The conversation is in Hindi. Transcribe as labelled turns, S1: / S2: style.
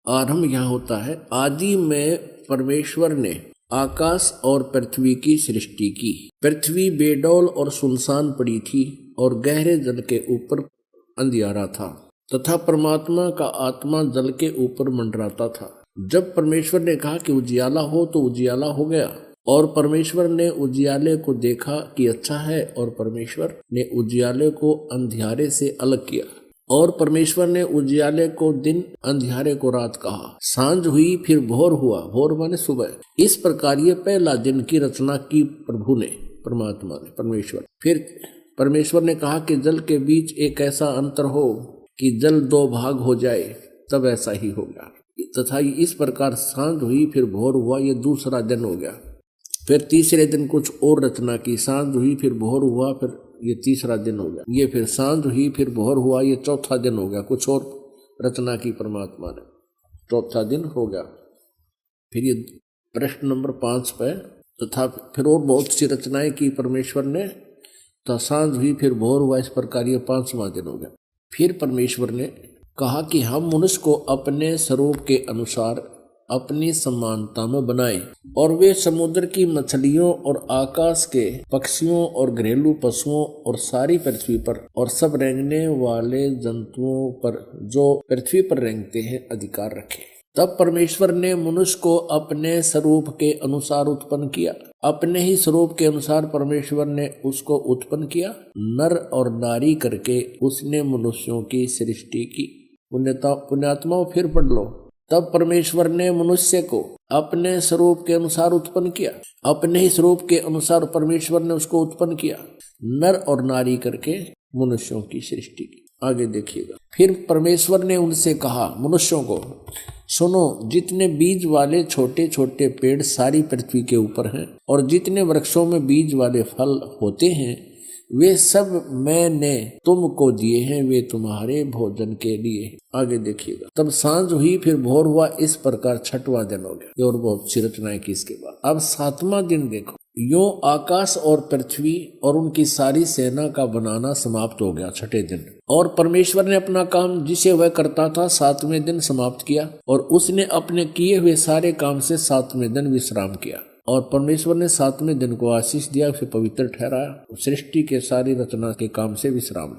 S1: आरंभ यहाँ होता है, आदि में परमेश्वर ने आकाश और पृथ्वी की सृष्टि की। पृथ्वी बेडौल और सुनसान पड़ी थी और गहरे जल के ऊपर अंधियारा था तथा परमात्मा का आत्मा जल के ऊपर मंडराता था। जब परमेश्वर ने कहा कि उजियाला हो तो उजियाला हो गया, और परमेश्वर ने उजियाले को देखा कि अच्छा है, और परमेश्वर ने उजियाले को अंधियारे से अलग किया, और परमेश्वर ने उजियाले को दिन, अंधियारे को रात कहा। सांझ हुई फिर भोर हुआ, भोर माने सुबह। इस प्रकार ये पहला दिन की रचना की प्रभु ने, परमात्मा ने, परमेश्वर। फिर परमेश्वर ने कहा कि जल के बीच एक ऐसा अंतर हो कि जल दो भाग हो जाए, तब ऐसा ही होगा। तथा इस प्रकार सांझ हुई फिर भोर हुआ, ये दूसरा दिन हो गया। फिर तीसरे दिन कुछ और रचना की, सांझ हुई फिर भोर हुआ, फिर ये तीसरा दिन हो गया। ये फिर सांझ हुई फिर भोर हुआ, ये चौथा दिन हो गया। कुछ और रचना की परमात्मा ने, चौथा दिन हो गया। फिर ये प्रश्न नंबर 5 पे, तथा फिर और बहुत सी रचनाएं की परमेश्वर ने, तो सांझ हुई फिर भोर हुआ, इस प्रकार ये 5वां दिन हो गया। फिर परमेश्वर ने कहा कि हम मनुष्य को अपने स्वरूप के अनुसार अपनी समानता में बनाए, और वे समुद्र की मछलियों और आकाश के पक्षियों और घरेलू पशुओं और सारी पृथ्वी पर और सब रेंगने वाले जंतुओं पर जो पृथ्वी पर रेंगते हैं अधिकार रखे। तब परमेश्वर ने मनुष्य को अपने स्वरूप के अनुसार उत्पन्न किया। अपने ही स्वरूप के अनुसार परमेश्वर ने उसको उत्पन्न किया, नर और नारी करके उसने मनुष्यों की सृष्टि की। पुण्यात्माओं फिर पढ़ लो। तब परमेश्वर ने मनुष्य को अपने स्वरूप के अनुसार उत्पन्न किया। अपने ही स्वरूप के अनुसार परमेश्वर ने उसको उत्पन्न किया, नर और नारी करके मनुष्यों की सृष्टि की। आगे देखिएगा। फिर परमेश्वर ने उनसे कहा, मनुष्यों को, सुनो, जितने बीज वाले छोटे छोटे पेड़ सारी पृथ्वी के ऊपर हैं, और जितने वृक्षों में बीज वाले फल होते हैं, वे सब मैंने तुमको दिए हैं, वे तुम्हारे भोजन के लिए। आगे देखिएगा। तब सांझ हुई फिर भोर हुआ, इस प्रकार 6वां दिन हो गया। और बहुत सी रचनाएं की इसके बाद। अब 7वां दिन देखो। यूं आकाश और पृथ्वी और उनकी सारी सेना का बनाना समाप्त हो गया 6ठे दिन। और परमेश्वर ने अपना काम जिसे वह करता था 7वें दिन समाप्त किया, और उसने अपने किए हुए सारे काम से 7वें दिन विश्राम किया। और परमेश्वर ने 7वें दिन को आशीष दिया, उसे पवित्र ठहराया, सृष्टि के सारी रचना के काम से विश्राम।